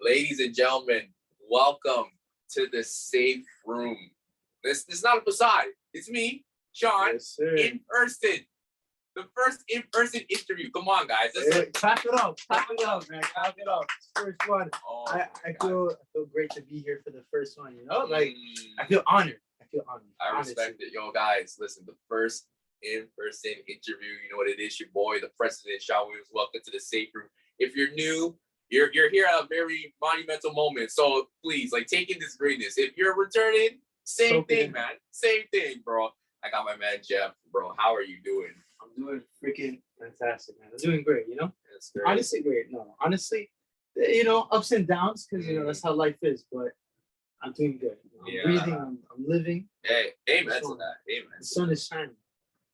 Ladies and gentlemen, welcome to the safe room. This is not a facade. It's me, Shon, in person. The first in-person interview. Come on, guys. Clap it up. Clap it up, man. Clap it up. First one. Oh, I feel great to be here for the first one, you know? Like, I feel honored. I respect it. Yo, guys, listen, the first in-person interview, you know what it is, your boy, the president, Shon Williams. Welcome to the safe room. If you're new, you're here at a very monumental moment. So please, like, take in this greatness. If you're returning, same thing, man. Same thing, bro. I got my man, Jeff, bro. How are you doing? I'm doing freaking fantastic, man. I'm doing great, you know? That's great. Honestly, great. No, honestly, you know, ups and downs, because, you know, that's how life is. But I'm doing good. I'm breathing. I'm living. Hey, amen to that. Amen. The sun is shining.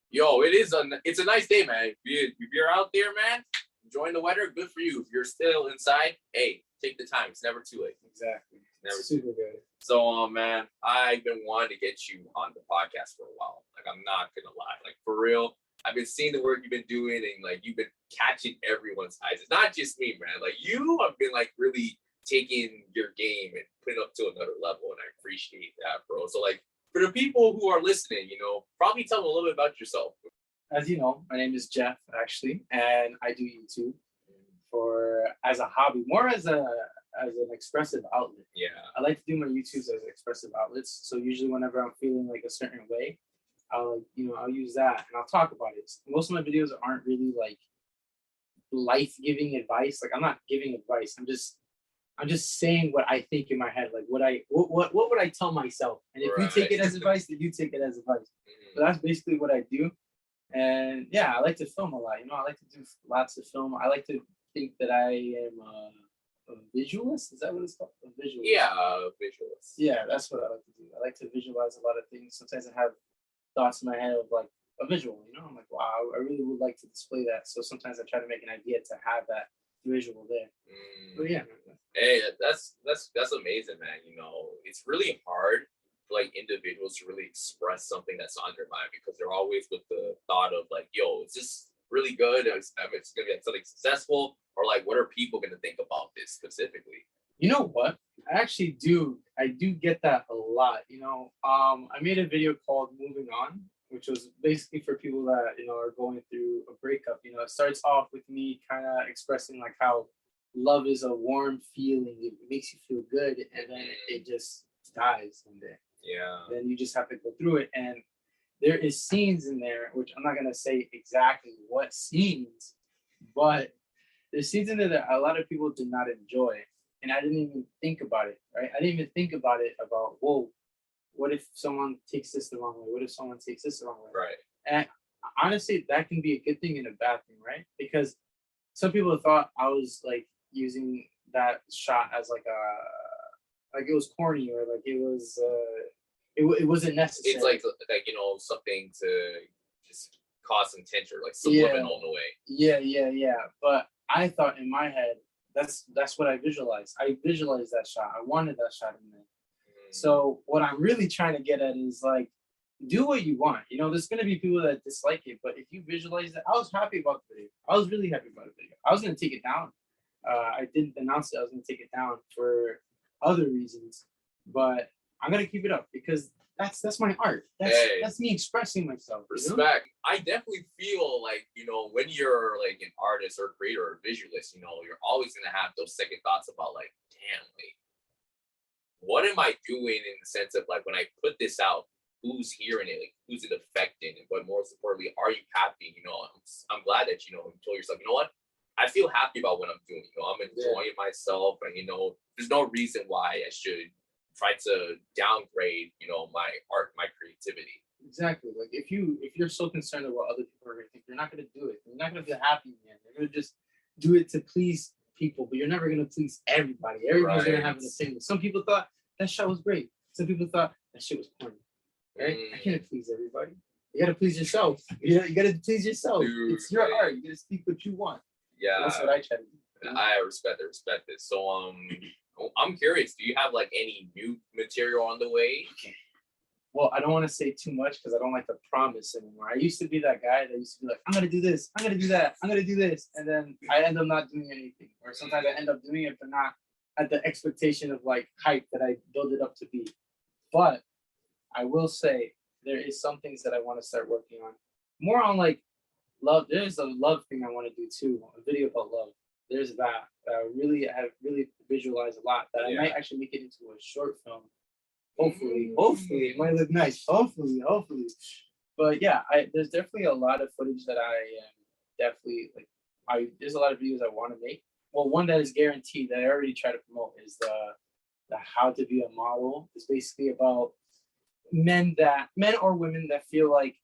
Yo, it's a nice day, man. If you're out there, man, enjoying the weather, good for you. If you're still inside, hey, take the time. It's never too late. Exactly. Never super good. So, man, I've been wanting to get you on the podcast for a while. Like, I'm not gonna lie. Like, for real, I've been seeing the work you've been doing, and like you've been catching everyone's eyes. It's not just me, man. Like, you have been like really taking your game and putting it up to another level, and I appreciate that, bro. So, like, for the people who are listening, you know, probably tell them a little bit about yourself. As you know, my name is Jeff, actually, and I do YouTube as a hobby, more as an expressive outlet. Yeah. I like to do my YouTubes as expressive outlets. So usually whenever I'm feeling like a certain way, I'll use that and I'll talk about it. Most of my videos aren't really like life-giving advice. Like, I'm not giving advice. I'm just saying what I think in my head. Like, what would I tell myself? And if you take it as advice, then you take it as advice. But that's basically what I do. And yeah, I like to film a lot. You know, I like to do lots of film. I like to think that I am a visualist. Is that what it's called? A visualist. Yeah, visualist. Yeah, that's what I like to do. I like to visualize a lot of things. Sometimes I have thoughts in my head of like a visual, you know? I'm like, wow, I really would like to display that. So sometimes I try to make an idea to have that visual there. But yeah. Hey, that's amazing, man. You know, it's really hard for like individuals to really express something that's on their mind, because they're always with the thought of like, yo, is this really good? It's gonna be something successful, or like, what are people gonna think about this specifically? You know what? I do get that a lot. You know, I made a video called Moving On, which was basically for people that, you know, are going through a breakup. You know, it starts off with me kind of expressing like how love is a warm feeling. It makes you feel good, and then it just dies one day. Yeah. Then you just have to go through it. And there is scenes in there, which I'm not going to say exactly what scenes, but there's scenes in there that a lot of people did not enjoy. And I didn't even think about it, right? I didn't even think about it about, whoa, what if someone takes this the wrong way? What if someone takes this the wrong way? Right. And honestly, that can be a good thing and a bad thing, right? Because some people thought I was like using that shot as like it was corny, or like it was it wasn't necessary. It's like you know, something to just cause some tension, like subliminal in a way. Yeah. But I thought in my head, that's what I visualized. I visualized that shot. I wanted that shot in there. So what I'm really trying to get at is like, do what you want. You know, there's gonna be people that dislike it, but if you visualize it, I was happy about the video. I was really happy about the video. I was gonna take it down. I didn't announce it. I was gonna take it down for other reasons, but I'm gonna keep it up because that's my art. That's me expressing myself. Respect. You know? I definitely feel like, you know, when you're like an artist or creator or visualist, you know, you're always gonna have those second thoughts about like, damn, like, what am I doing in the sense of like, when I put this out, who's hearing it, like, who's it affecting, but more importantly, are you happy? You know, I'm glad that, you know, you told yourself, you know what, I feel happy about what I'm doing. You know, I'm enjoying myself, and you know, there's no reason why I should try to downgrade, you know, my art, my creativity. Exactly. Like, if you're so concerned about what other people are gonna think, you're not gonna do it. You're not gonna be happy, man. You're gonna just do it to please people, but you're never gonna please everybody. Everybody's gonna have an opinion. Some people thought that shot was great. Some people thought that shit was corny. Right? I can't please everybody. You gotta please yourself. You gotta please yourself. Dude, it's your art. You gotta speak what you want. Yeah, that's what I try to do. I respect it. So I'm curious, do you have like any new material on the way? Okay. Well, I don't want to say too much because I don't like to promise anymore. I used to be that guy that used to be like, I'm gonna do this, I'm gonna do that, I'm gonna do this, and then I end up not doing anything. Or sometimes I end up doing it but not at the expectation of like hype that I build it up to be. But I will say there is some things that I want to start working on. More on like love. There's a love thing I want to do too. A video about love. There's that. I have really visualized a lot that I might actually make it into a short film. Hopefully, it might look nice. Hopefully. But yeah, there's definitely a lot of footage that I am definitely like. There's a lot of videos I want to make. Well, one that is guaranteed that I already try to promote is the how to be a model. It's basically about men or women that feel like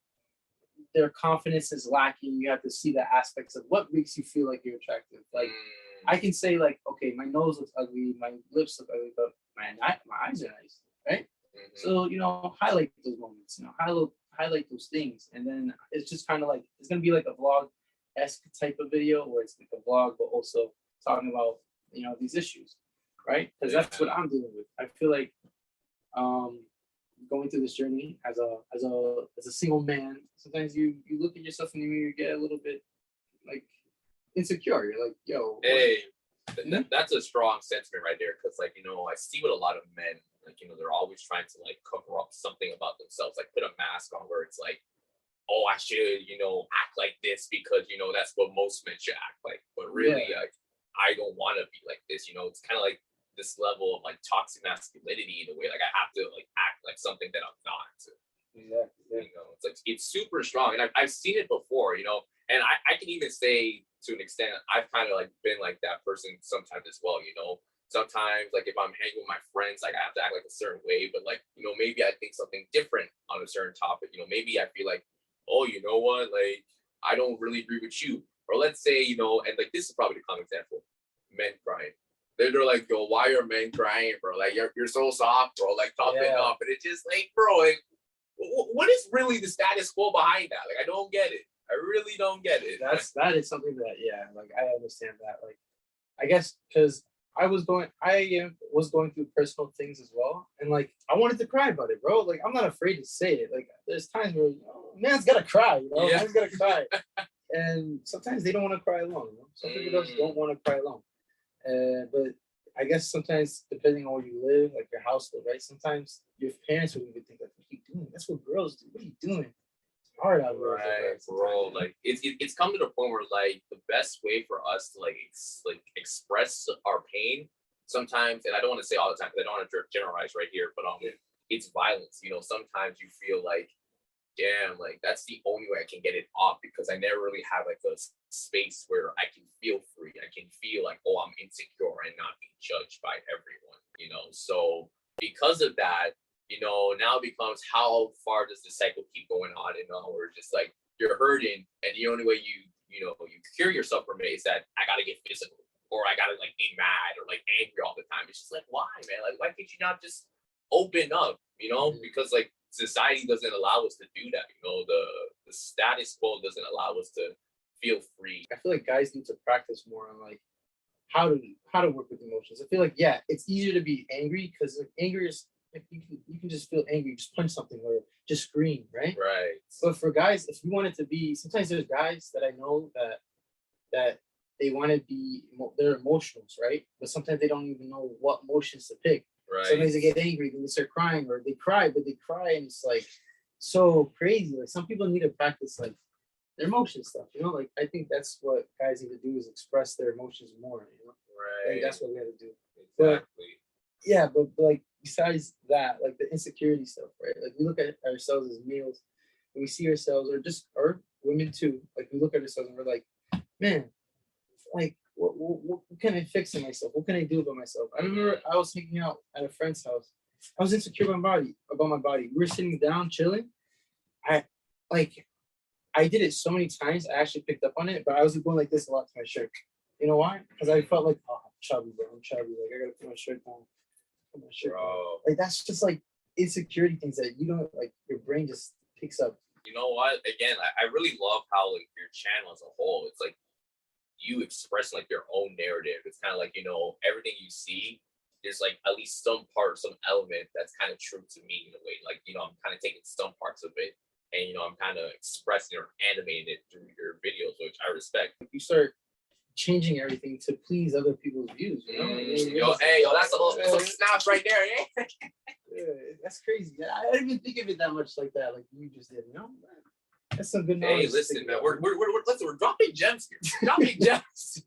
their confidence is lacking. You have to see the aspects of what makes you feel like you're attractive. Like I can say like, okay, my nose looks ugly, my lips look ugly, but my eyes are nice, right? So highlight those moments, highlight those things, and then it's just kind of like it's gonna be like a vlog-esque type of video where it's like a vlog, but also talking about these issues, right? Because that's what I'm dealing with. I feel like going through this journey as a single man, sometimes you look at yourself in the mirror, you get a little bit like insecure. You're like, yo, hey, that's a strong sentiment right there. Because like I see with a lot of men, like they're always trying to like cover up something about themselves, like put a mask on where it's like, oh, I should act like this because that's what most men should act like. But really, like, I don't want to be like this. It's kind of like this level of like toxic masculinity in a way. Like I have to like act like something that I'm not. It's like it's super strong, and I've seen it before. And I can even say to an extent I've kind of like been like that person sometimes as well. Sometimes like if I'm hanging with my friends, like I have to act like a certain way, but like maybe I think something different on a certain topic. Maybe I feel like, oh, you know what, like I don't really agree with you. Or let's say, and like this is probably the common example, men crying. They're like, yo, why are men crying, bro? Like you're so soft, bro. Like toughen up. And it's just like, bro, like, what is really the status quo behind that? Like I don't get it. I really don't get it. That is something that like I understand that. Like I guess because I was going through personal things as well, and like I wanted to cry about it, bro. Like I'm not afraid to say it. Like there's times where man's gotta cry, man's gotta cry, and sometimes they don't want to cry alone. Some people just don't want to cry alone. But I guess sometimes depending on where you live, like your household, right? Sometimes your parents will even think like, "What are you doing? That's what girls do. What are you doing?" It's hard out there, right, bro. Like it's come to the point where like the best way for us to like express our pain sometimes, and I don't want to say all the time because I don't want to generalize right here, but it's violence. Sometimes you feel like, damn, like that's the only way I can get it off because I never really have like a space where I can feel free. I can feel like, oh, I'm insecure and not being judged by everyone. So because of that, now it becomes how far does the cycle keep going on? Where just like you're hurting, and the only way you cure yourself from it is that I gotta get physical, or I gotta like be mad or like angry all the time. It's just like, why, man? Like, why can't you not just open up? Because like society doesn't allow us to do that. The status quo doesn't allow us to feel free. I feel like guys need to practice more on like how to work with emotions. I feel like it's easier to be angry because like, anger is like you can just feel angry, just punch something or just scream, right? Right. But for guys, if you want it to be, sometimes there's guys that I know that they want to be, they're emotionals, right? But sometimes they don't even know what emotions to pick. Right. Sometimes they get angry, then they start crying, or they cry, but they cry and it's like so crazy. Like some people need to practice like their emotion stuff, Like I think that's what guys need to do is express their emotions more, Right. Like, that's what we got to do. Exactly. But like besides that, like the insecurity stuff, right? Like we look at ourselves as males, and we see ourselves, or women too. Like we look at ourselves and we're like, man, like what can I fix in myself? What can I do about myself? I remember I was hanging out at a friend's house. I was insecure about my body. We were sitting down chilling. I did it so many times. I actually picked up on it, but I was going like this a lot to my shirt. You know why? Because I felt like, oh, I'm chubby, bro. I'm chubby. Like I gotta put my shirt down. Put my shirt down. Like that's just like insecurity things that you don't like. Your brain just picks up. You know what? Again, I really love how like your channel as a whole. It's like you express like your own narrative. It's kind of like everything you see. There's like at least some part, some element that's kind of true to me in a way. Like I'm kind of taking some parts of it, and I'm kind of expressing or animating it through your videos, which I respect. You start changing everything to please other people's views. You know, yo, that's a little snaps right there, eh? Yeah, that's crazy. I didn't even think of it that much like that, like you just did. You know, that's some good knowledge. Hey, listen, man, we're dropping gems here. Dropping gems.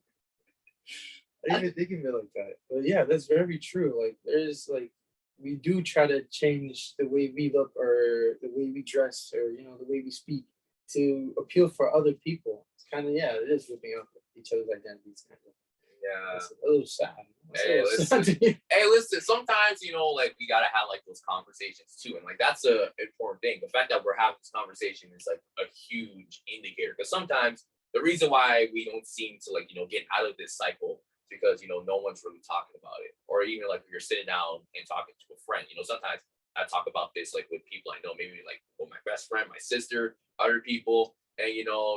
I didn't even think of it like that. But yeah, that's very true. Like there's like we do try to change the way we look or the way we dress or the way we speak to appeal for other people. It's kind of it is ripping up each other's identities kind of. Yeah. It's a little sad. Hey, listen, sometimes, like we gotta have like those conversations too. And like that's a important thing. The fact that we're having this conversation is like a huge indicator. Because sometimes the reason why we don't seem to like, get out of this cycle is because no one's really talking about it. Or even like when you're sitting down and talking to a friend, sometimes I talk about this like with people I know, maybe like my best friend, my sister, other people, and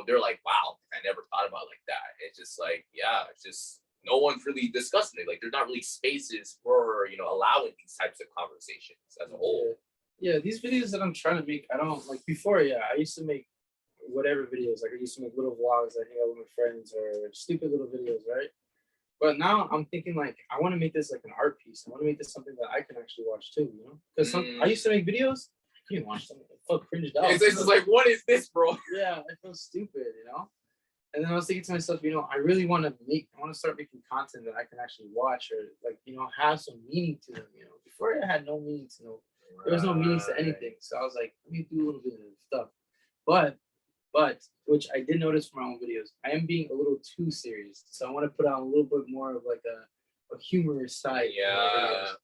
they're like, wow, I never thought about it like that. It's just like, yeah, it's just no one's really discussing it. Like there's not really spaces for allowing these types of conversations as a whole. Yeah, these videos that I'm trying to make, I don't like before. Yeah, I used to make whatever videos. Like I used to make little vlogs. I hang out with my friends or stupid little videos, right? But now I'm thinking like I want to make this like an art piece. I want to make this something that I can actually watch too. Because I used to make videos. I couldn't watch them. I felt cringed out. It's just like, what is this, bro? Yeah, I feel stupid, And then I was thinking to myself, I really want to start making content that I can actually watch or like, have some meaning to them, Before I had no meaning to know. There was no meaning to anything. So I was like, let me do a little bit of stuff. But which I did notice from my own videos, I am being a little too serious. So I want to put out a little bit more of like a humorous side. Yeah.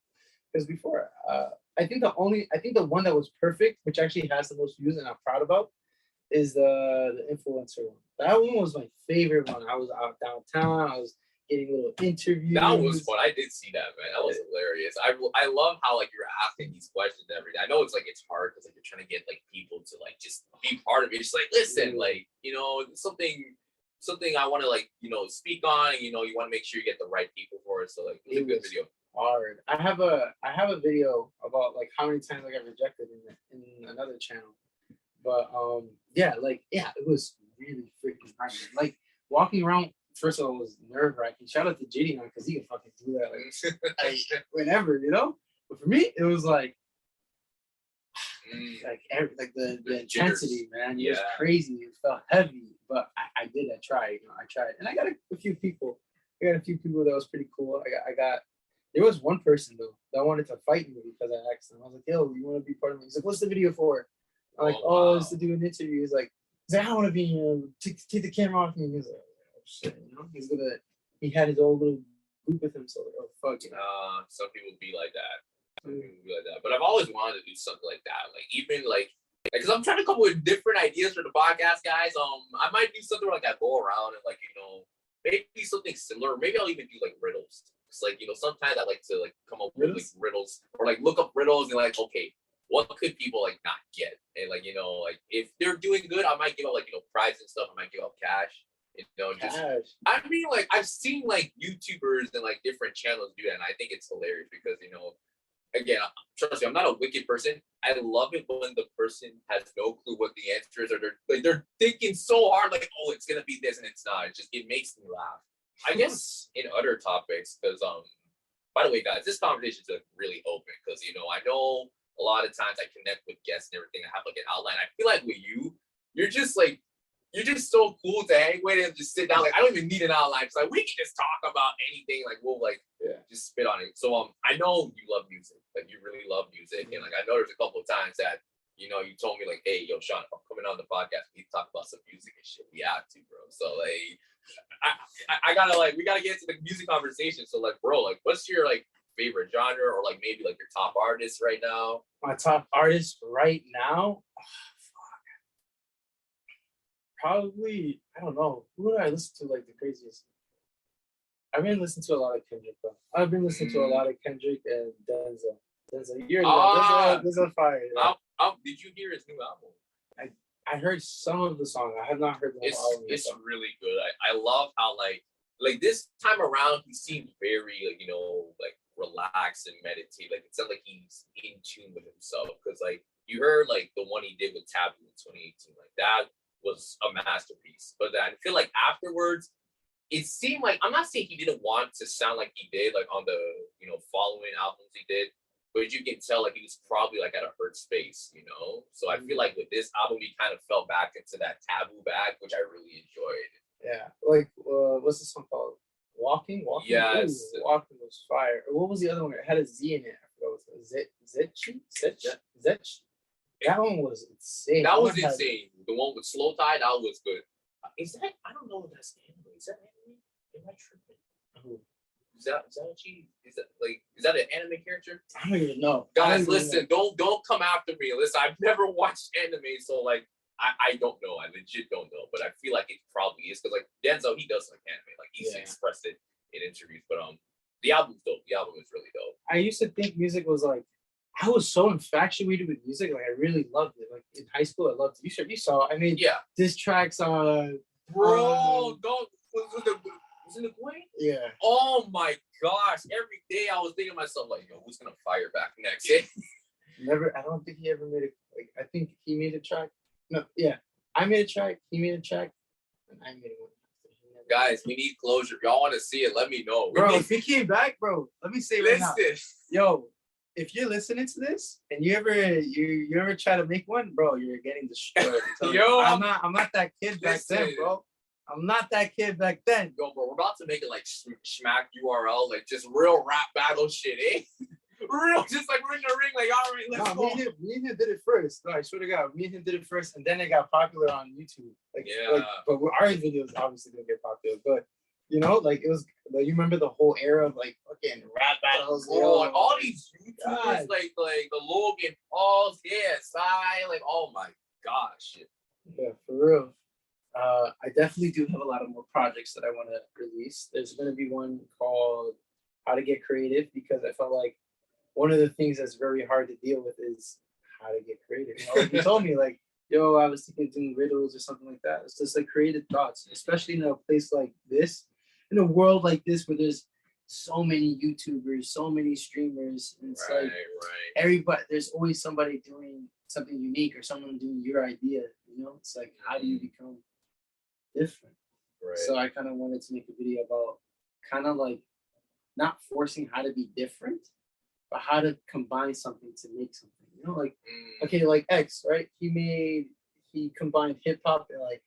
Because before, I think the one that was perfect, which actually has the most views and I'm proud about, is the influencer one. That one was my favorite one. I was out downtown. I was getting little interviews. That was fun. I did see that, man. That was hilarious. I love how like you're asking these questions every day. I know it's like it's hard because like you're trying to get like people to like just be part of it. Just like listen, like something I want to like speak on. You want to make sure you get the right people for it. So like it was a good video. Hard. I have a video about like how many times I got rejected in another channel. But it was really freaking hard. Like walking around, first of all, was nerve wracking. Shout out to JD man because he can fucking do that like whenever, But for me, it was like the intensity, man. It was crazy. It felt heavy, but I did. I tried. I tried, and I got a few people. I got a few people that was pretty cool. I got. There was one person though that wanted to fight me because I asked him. I was like, "Yo, you want to be part of me?" He's like, "What's the video for?" I'm like, wow. It's to do an interview. He's like, I want to be here. Take the camera off me. He's like, oh shit, he had his old little group with him. So like, oh fuck. Some people be like that. But I've always wanted to do something like that. Like even like, because I'm trying to come up with different ideas for the podcast, guys. I might do something where, like I go around and like maybe something similar. Maybe I'll even do like riddles. It's like sometimes I like to like come up with like riddles or like look up riddles and like what could people like not get? And like, like if they're doing good, I might give out like, prizes and stuff. I might give out cash, just, I mean, like I've seen like YouTubers and like different channels do that. And I think it's hilarious because, again, trust me, I'm not a wicked person. I love it when the person has no clue what the answer is or they're thinking so hard, like, oh, it's going to be this and it's not. It makes me laugh. I guess in other topics, because, by the way, guys, this conversation is like really open because, I know a lot of times I connect with guests and everything. I have like an outline. I feel like with you're just so cool to hang with and just sit down. Like I don't even need an outline. It's like we can just talk about anything. Like we'll just spit on it. So I know you love music. Like you really love music. And like I know there's a couple of times that you told me like, hey, yo, Shon, if I'm coming on the podcast, we need to talk about some music and shit. We have to, bro. So like I gotta like we gotta get into the music conversation. So like, bro, like what's your like favorite genre or like maybe like your top artist right now? My top artist right now? Probably, I don't know. Who do I listen to like the craziest? I've been listening to a lot of Kendrick though. I've been listening to a lot of Kendrick and Denzel. You're Denzel fire. Yeah. Did you hear his new album? I heard some of the song. I have not heard the whole album. It's really good. I love how like this time around he seemed very like like relax and meditate. Like it sounds like he's in tune with himself because like you heard like the one he did with Taboo in 2018, like that was a masterpiece. But then I feel like afterwards it seemed like, I'm not saying he didn't want to sound like he did, like on the, following albums he did, but you can tell like he was probably like at a hurt space, So I feel like with this album, he kind of fell back into that taboo bag, which I really enjoyed. Yeah, like what's this one called? Walking. Yes. Ooh, Walking was fire. What was the other one? It had a Z in it. I forgot what it was. Zetch. That one was insane. That was insane. The one with Slow Tie, that was good. Is that? I don't know if that's anime. Is that anime? Am I tripping? Is that an anime character? I don't even know. Guys, listen, don't come after me. Listen, I've never watched anime, so like I don't know. I legit don't know, but I feel like it probably is because like Denzel, he does like anime, like he's expressed it in interviews. But the album's dope. The album is really dope. I used to think music was like, I was so infatuated with music, like I really loved it. Like in high school, I loved it. You saw. I mean, diss tracks on. Bro, don't. Was it the point? Yeah. Oh my gosh! Every day I was thinking to myself like, yo, who's gonna fire back next? Never. I don't think he ever made it. Like I think he made a track. No, yeah. I made a track. He made a track, and I made one. Guys, we need closure. If y'all want to see it, let me know. Bro, if he came back, bro, let me say right now. Yo, if you're listening to this and you ever try to make one, bro, you're getting destroyed. Yo, I'm not that kid back then, bro. I'm not that kid back then. Yo, bro, we're about to make it like smack URL, like just real rap battle shit, eh? Real, just like we're in the ring, like, all right, let's go. Me and him did it first. No, I swear to God, me and him did it first, and then it got popular on YouTube. But our videos obviously didn't get popular. But like it was. Like, you remember the whole era of like fucking rap battles? Oh, like all these YouTubers, like the Logan Pauls, like, oh my gosh. Yeah, for real. I definitely do have a lot of more projects that I want to release. There's going to be one called How to Get Creative, because I felt like one of the things that's very hard to deal with is how to get creative. Like you told me, like, yo, I was thinking of doing riddles or something like that. It's just like creative thoughts, especially in a place like this, in a world like this where there's so many YouTubers, so many streamers, and it's everybody. There's always somebody doing something unique or someone doing your idea. It's like, how do you become different? Right. So I kind of wanted to make a video about kind of like not forcing how to be different, but how to combine something to make something. Okay, like X, right? He combined hip hop and like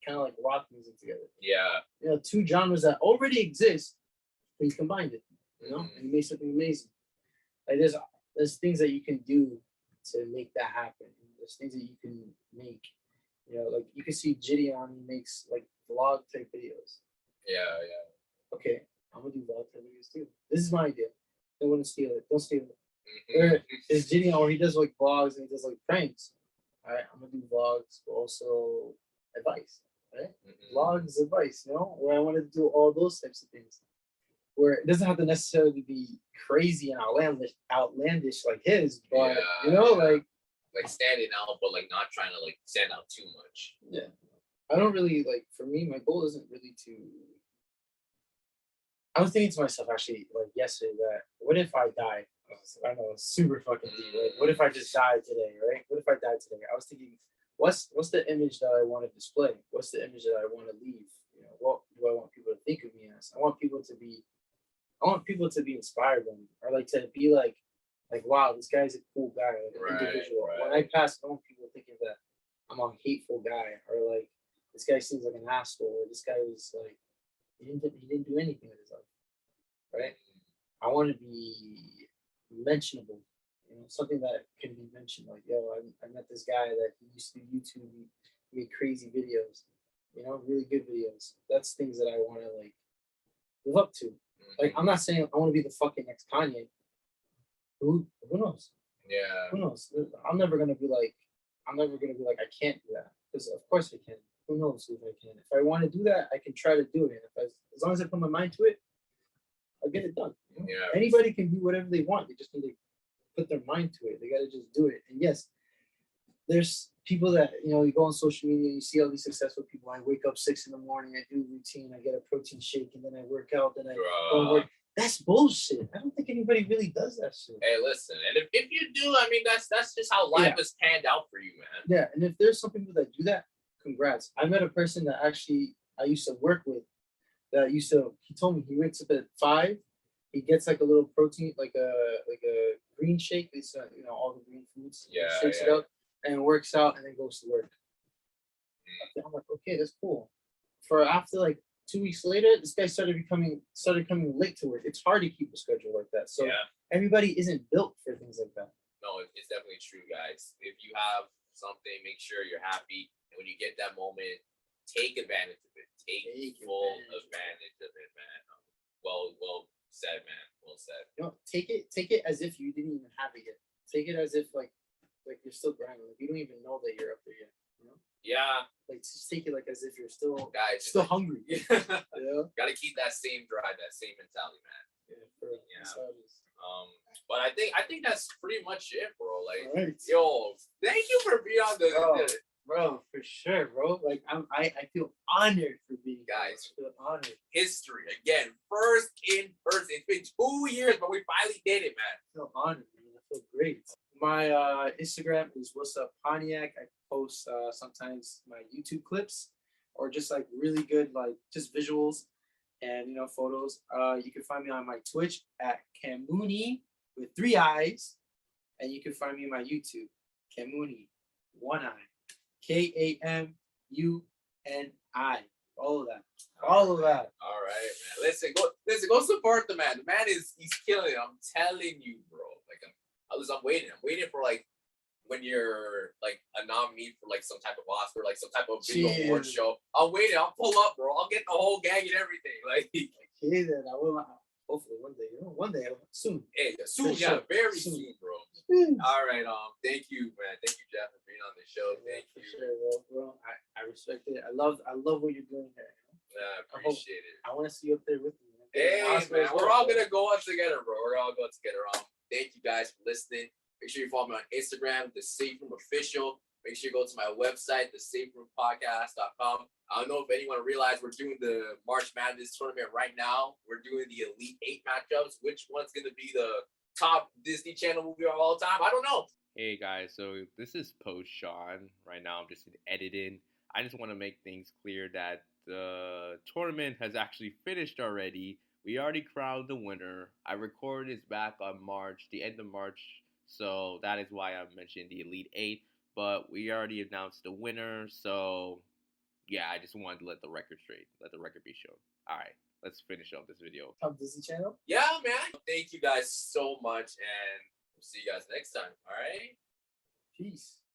kind of like rock music together. Yeah. Two genres that already exist, but he combined it. And he made something amazing. Like there's things that you can do to make that happen. There's things that you can make. Like you can see Gideon, he makes like vlog type videos. Yeah. Okay, I'm gonna do vlog type videos too. This is my idea. Don't want to steal it. Don't steal it. There's Gideon where he does like vlogs and he does like pranks. All right, I'm gonna do vlogs, but also advice. Right? Vlogs, advice. Where I wanted to do all those types of things. Where it doesn't have to necessarily be crazy and outlandish like his, but like standing out, but like not trying to like stand out too much. Yeah, I don't really like. For me, my goal isn't really to. I was thinking to myself actually, like yesterday, that what if I died? I know it's super fucking deep. Right? What if I just died today? Right? What if I died today? I was thinking, what's the image that I want to display? What's the image that I want to leave? What do I want people to think of me as? I want people to be inspired by me, or like to be like, wow, this guy's a cool guy, like an individual. When I pass, I don't want people thinking that I'm a hateful guy, or like this guy seems like an asshole, or this guy was like he didn't do anything with his life, right? I want to be mentionable, something that can be mentioned. Like, yo, I met this guy that he used to do YouTube, he made crazy videos, really good videos. That's things that I want to like live up to. Like, I'm not saying I want to be the fucking next Kanye. Who knows? Yeah. Who knows? I'm never gonna be like I can't do that, because of course I can. Who knows if I can? If I want to do that, I can try to do it. As long as I put my mind to it, I'll get it done. Yeah. Anybody can do whatever they want. They just need to put their mind to it. They gotta just do it. And yes, there's people that you go on social media, you see all these successful people. I wake up 6 a.m, I do routine, I get a protein shake, and then I work out, then I go and work. That's bullshit. I don't think anybody really does that shit. Hey, listen, and if you do, I mean, that's just how life is panned out for you, man. Yeah, and if there's some people that do that, congrats. I met a person that actually I used to work with that used to. He told me he wakes up at 5. He gets like a little protein, like a green shake. It's all the green foods. Yeah, He shakes it up and works out and then goes to work. I'm like, okay, that's cool. For after like 2 weeks later, this guy started coming late to work. It's hard to keep a schedule like that. So everybody isn't built for things like that. No, it's definitely true, guys. If you have something, make sure you're happy. And when you get that moment, take advantage of it. Take full advantage of it, man. Well said, man. Well said. Take it as if you didn't even have it yet. Take it as if like you're still grinding. Like you don't even know that you're up there yet. Yeah. Like just take it like as if you're still Guys, hungry. Gotta keep that same drive, that same mentality, man. But I think that's pretty much it, bro. Like, yo, thank you for being on the bro, for sure, bro. Like I feel honored for being guys. I feel honored. History again, first in person. It's been 2 years, but we finally did it, man. I feel honored, man. I feel great. My Instagram is What's Up Pontiac. I post sometimes my YouTube clips or just like really good like just visuals and photos. You can find me on my Twitch at Kamuni with 3 eyes, and you can find me on my YouTube Kamuni 1 eye Kamuni. All of that. All of that. All right, man. Listen, go support the man. The man he's killing it. I'm telling you, bro. Like I'm waiting. I'm waiting for like when you're like a nominee for like some type of Oscar, like some type of video award show. I'm waiting. I'll pull up, bro. I'll get the whole gang and everything. Like, okay, then I will. Hopefully one day, soon. Hey, soon, very soon, bro. All right, thank you, man. Thank you, Jeff, for being on the show. Thank you. Sure, bro. I respect it. I love what you're doing here. I appreciate it. I want to see you up there with me. Hey, man, we're all gonna go out together, bro. We're all going together. Thank you guys for listening. Make sure you follow me on Instagram, The Safe Room Official. Make sure you go to my website, thesaferoompodcast.com. I don't know if anyone realized we're doing the March Madness tournament right now. We're doing the Elite 8 matchups. Which one's going to be the top Disney Channel movie of all time? I don't know. Hey, guys. So this is post Shon. Right now, I'm just editing. I just want to make things clear that the tournament has actually finished already. We already crowned the winner. I recorded this back on the end of March. So that is why I mentioned the Elite 8. But we already announced the winner. So, yeah, I just wanted to let the record straight. Let the record be shown. All right, let's finish up this video. Top Disney Channel? Yeah, man. Thank you guys so much. And we'll see you guys next time. All right? Peace.